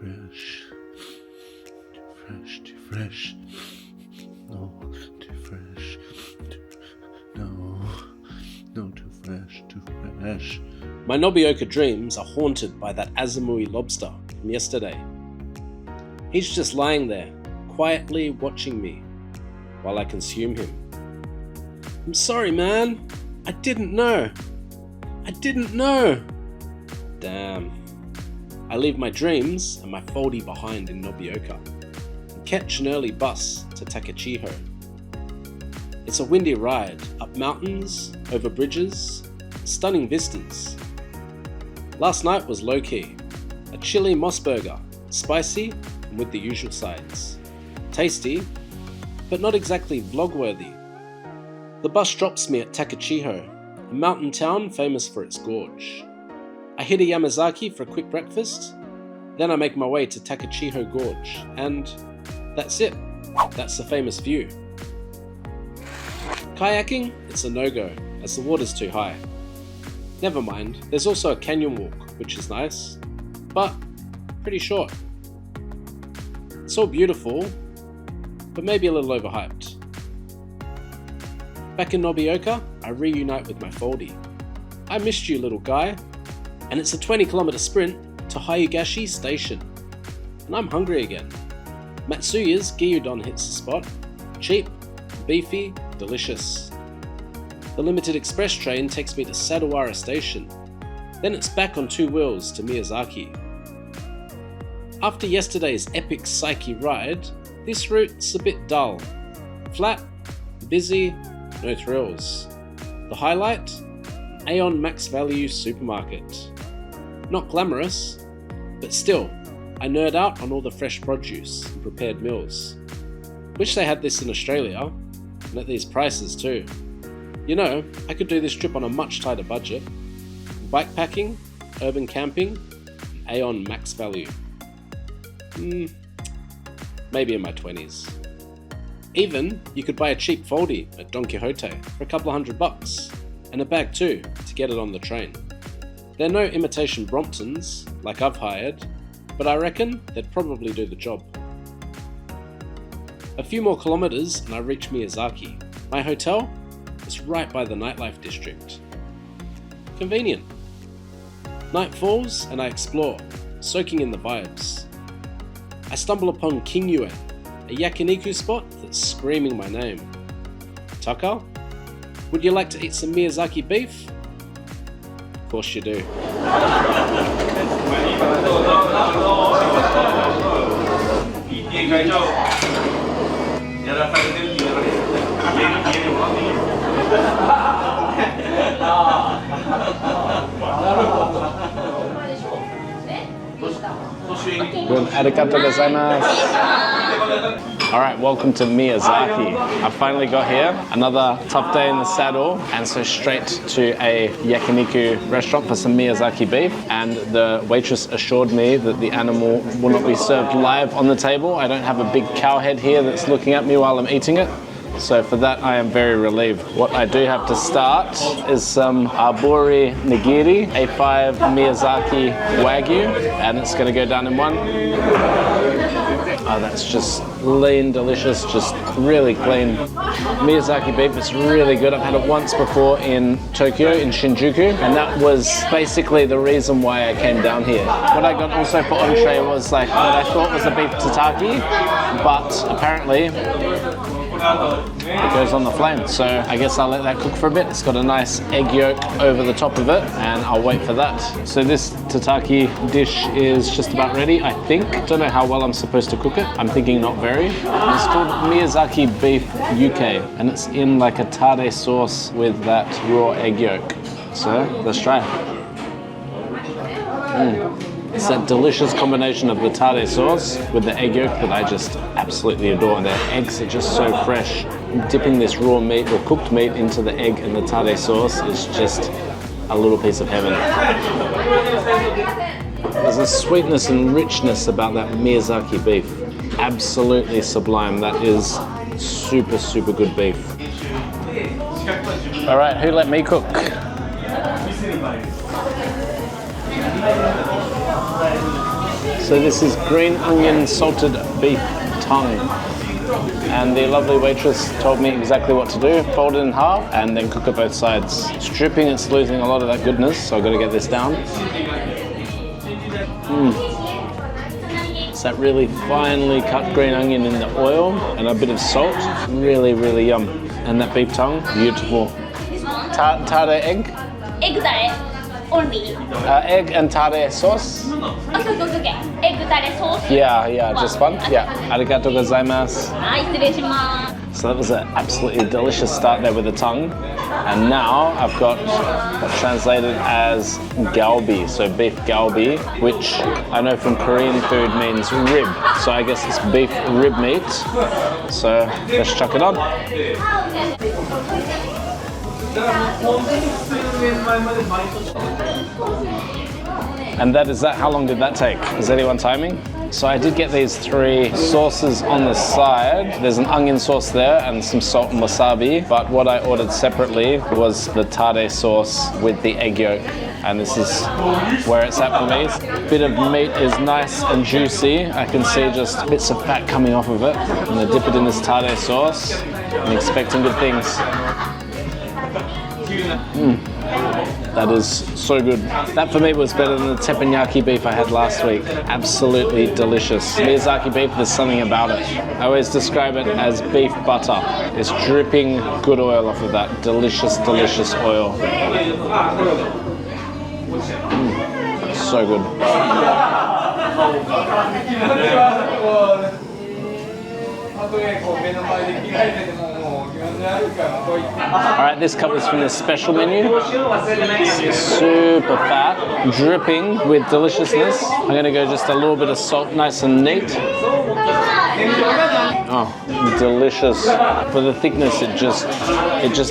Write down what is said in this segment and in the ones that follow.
fresh. Too fresh, too fresh. No, too fresh. No, too fresh, too fresh. My Nobeoka dreams are haunted by that Azumui lobster from yesterday. He's just lying there, quietly watching me while I consume him. I'm sorry, man. I didn't know. Damn. I leave my dreams and my foldy behind in Nobeoka and catch an early bus to Takuro. It's a windy ride up mountains, over bridges, stunning vistas. Last night was low-key. A chili moss burger, spicy and with the usual sides. Tasty, but not exactly vlog-worthy. The bus drops me at Takuro, a mountain town famous for its gorge. I hit a Yamazaki for a quick breakfast, then I make my way to Takuro Gorge, and that's it. That's the famous view. Kayaking? It's a no-go, as the water's too high. Never mind, there's also a canyon walk, which is nice, but pretty short. It's all beautiful, but maybe a little overhyped. Back in Nobeoka, I reunite with my foldy. I missed you, little guy, and it's a 20-kilometer sprint to Hyugashi Station. And I'm hungry again. Matsuya's gyudon hits the spot. Cheap, beefy, delicious. The limited express train takes me to Sadawara Station. Then it's back on two wheels to Miyazaki. After yesterday's epic psyche ride, this route's a bit dull. Flat, busy, no thrills. The highlight? Aeon Max Value Supermarket. Not glamorous, but still, I nerd out on all the fresh produce and prepared meals. Wish they had this in Australia, and at these prices too. You know, I could do this trip on a much tighter budget. Bikepacking, urban camping, Aeon Max Value. Maybe in my 20s. Even, you could buy a cheap foldy at Don Quixote for a couple of $100, and a bag too, to get it on the train. They're no imitation Bromptons, like I've hired, but I reckon they'd probably do the job. A few more kilometers and I reach Miyazaki. My hotel is right by the nightlife district. Convenient. Night falls and I explore, soaking in the vibes. I stumble upon Kinyue, a yakiniku spot that's screaming my name. Tucker, would you like to eat some Miyazaki beef? Of course you do. Arigatou gozaimasu. Alright, welcome to Miyazaki. I finally got here. Another tough day in the saddle, and so straight to a yakiniku restaurant for some Miyazaki beef. And the waitress assured me that the animal will not be served live on the table. I don't have a big cow head here that's looking at me while I'm eating it. So for that, I am very relieved. What I do have to start is some aburi nigiri, A5 Miyazaki Wagyu, and it's going to go down in one. Oh, that's just lean, delicious, just really clean. Miyazaki beef is really good. I've had it once before in Tokyo, in Shinjuku, and that was basically the reason why I came down here. What I got also for entree was like what I thought was a beef tataki, but apparently it goes on the flame, so I guess I'll let that cook for a bit. It's got a nice egg yolk over the top of it, and I'll wait for that. So this tataki dish is just about ready, I think. Don't know how well I'm supposed to cook it. I'm thinking not very. It's called Miyazaki Beef UK, and it's in like a tare sauce with that raw egg yolk. So let's try it. It's that delicious combination of the tare sauce with the egg yolk that I just absolutely adore. And the eggs are just so fresh. Dipping this raw meat or cooked meat into the egg and the tare sauce is just a little piece of heaven. There's a sweetness and richness about that Miyazaki beef. Absolutely sublime. That is super, super good beef. All right, who let me cook? So this is green onion salted beef tongue. And the lovely waitress told me exactly what to do. Fold it in half and then cook it both sides. It's dripping, it's losing a lot of that goodness, so I've got to get this down. It's that really finely cut green onion in the oil and a bit of salt. Really, really yum. And that beef tongue, beautiful. Tare egg? Egg tare only. Egg and tare sauce? Okay. Egg tare sauce? Yeah, just one? Yeah. Arigatou gozaimasu. はい、失礼します。 So that was an absolutely delicious start there with the tongue. And now I've got what's translated as galbi, so beef galbi, which I know from Korean food means rib. So I guess it's beef rib meat. So let's chuck it on. And that is that. How long did that take? Is anyone timing? So I did get these 3 sauces on the side. There's an onion sauce there and some salt and wasabi. But what I ordered separately was the tare sauce with the egg yolk. And this is where it's at for me. Bit of meat is nice and juicy. I can see just bits of fat coming off of it. I'm gonna dip it in this tare sauce. I'm expecting good things. That is so good. That for me was better than the teppanyaki beef I had last week. Absolutely delicious. Miyazaki beef, there's something about it. I always describe it as beef butter. It's dripping good oil off of that. Delicious, delicious oil. So good. Alright, this comes from the special menu. Super fat, dripping with deliciousness. I'm going to go just a little bit of salt, nice and neat. Oh, delicious. For the thickness, it just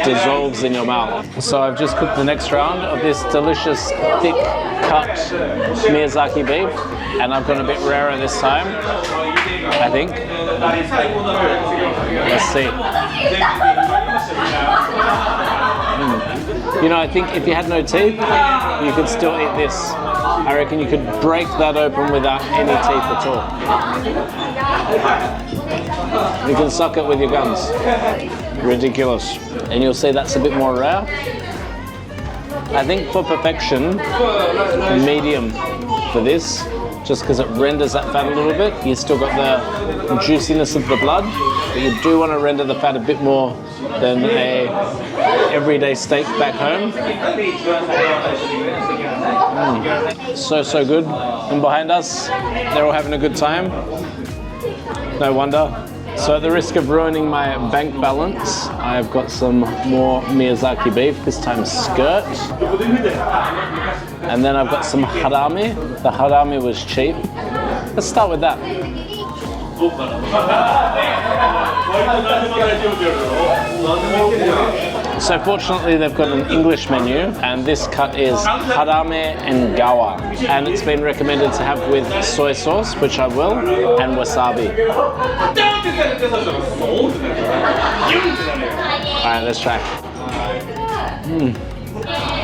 dissolves in your mouth. So I've just cooked the next round of this delicious, thick cut Miyazaki beef, and I've gone a bit rarer this time, I think. Let's see. You know, I think if you had no teeth, you could still eat this. I reckon you could break that open without any teeth at all. You can suck it with your gums. Ridiculous. And you'll see that's a bit more rare. I think for perfection, medium for this, just because it renders that fat a little bit. You still got the juiciness of the blood, but you do want to render the fat a bit more than a everyday steak back home. So good. And behind us, they're all having a good time. No wonder. So at the risk of ruining my bank balance, I've got some more Miyazaki beef, this time skirt. And then I've got some harami. The harami was cheap. Let's start with that. So fortunately they've got an English menu, and this cut is harame and gawa, and it's been recommended to have with soy sauce, which I will, and wasabi. Alright, let's try.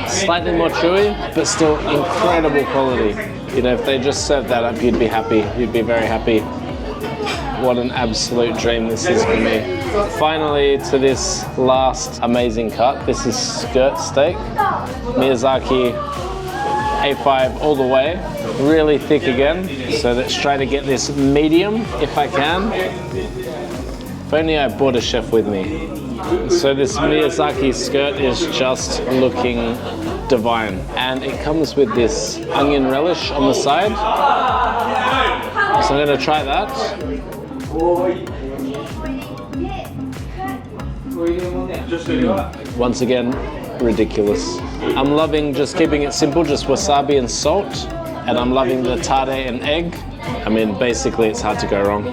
Slightly more chewy, but still incredible quality. You know, if they just served that up, you'd be happy. You'd be very happy. What an absolute dream this is for me. Finally, to this last amazing cut. This is skirt steak. Miyazaki A5 all the way. Really thick again. So let's try to get this medium if I can. If only I brought a chef with me. So this Miyazaki skirt is just looking divine. And it comes with this onion relish on the side. So I'm going to try that. Once again, ridiculous. I'm loving just keeping it simple, just wasabi and salt. And I'm loving the tare and egg. I mean, basically it's hard to go wrong.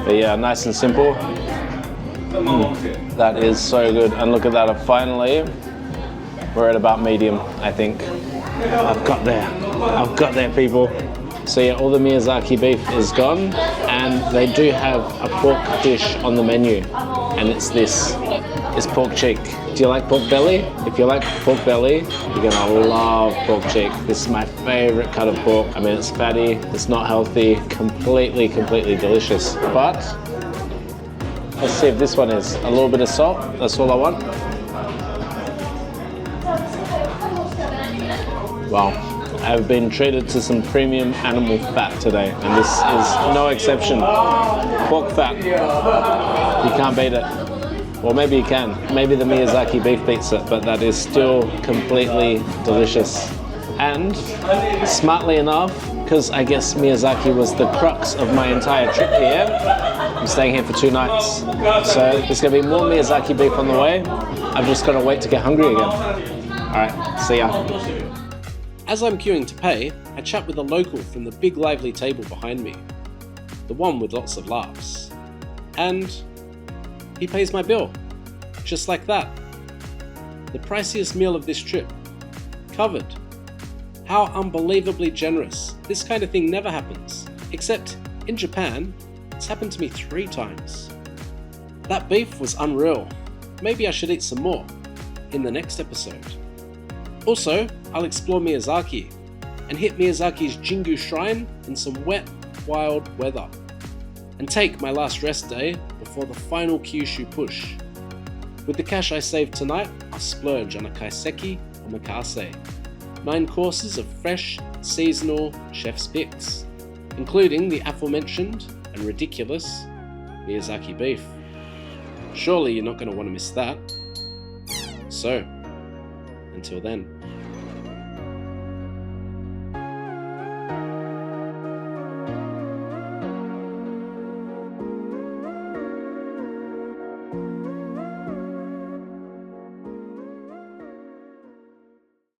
But yeah, nice and simple. That is so good. And look at that, finally, we're at about medium, I think. I've got there, people. So yeah, all the Miyazaki beef is gone, and they do have a pork dish on the menu, and it's this. is pork cheek. Do you like pork belly? If you like pork belly, you're gonna love pork cheek. This is my favorite cut of pork. I mean, it's fatty, it's not healthy, completely delicious. But let's see if this one is. A little bit of salt, that's all I want. Wow. I've been treated to some premium animal fat today, and this is no exception. Pork fat. You can't beat it. Or maybe you can. Maybe the Miyazaki beef beats it, but that is still completely delicious. And smartly enough, because I guess Miyazaki was the crux of my entire trip here, I'm staying here for 2 nights. So there's gonna be more Miyazaki beef on the way. I've just gotta wait to get hungry again. All right, see ya. As I'm queuing to pay, I chat with a local from the big lively table behind me. The one with lots of laughs. And he pays my bill. Just like that. The priciest meal of this trip. Covered. How unbelievably generous. This kind of thing never happens. Except in Japan, it's happened to me 3 times. That beef was unreal. Maybe I should eat some more in the next episode. Also, I'll explore Miyazaki and hit Miyazaki's Jingu Shrine in some wet, wild weather. And take my last rest day before the final Kyushu push. With the cash I saved tonight, I'll splurge on a keiseki omakase. 9 courses of fresh, seasonal chef's picks, including the aforementioned and ridiculous Miyazaki beef. Surely you're not going to want to miss that. So, until then.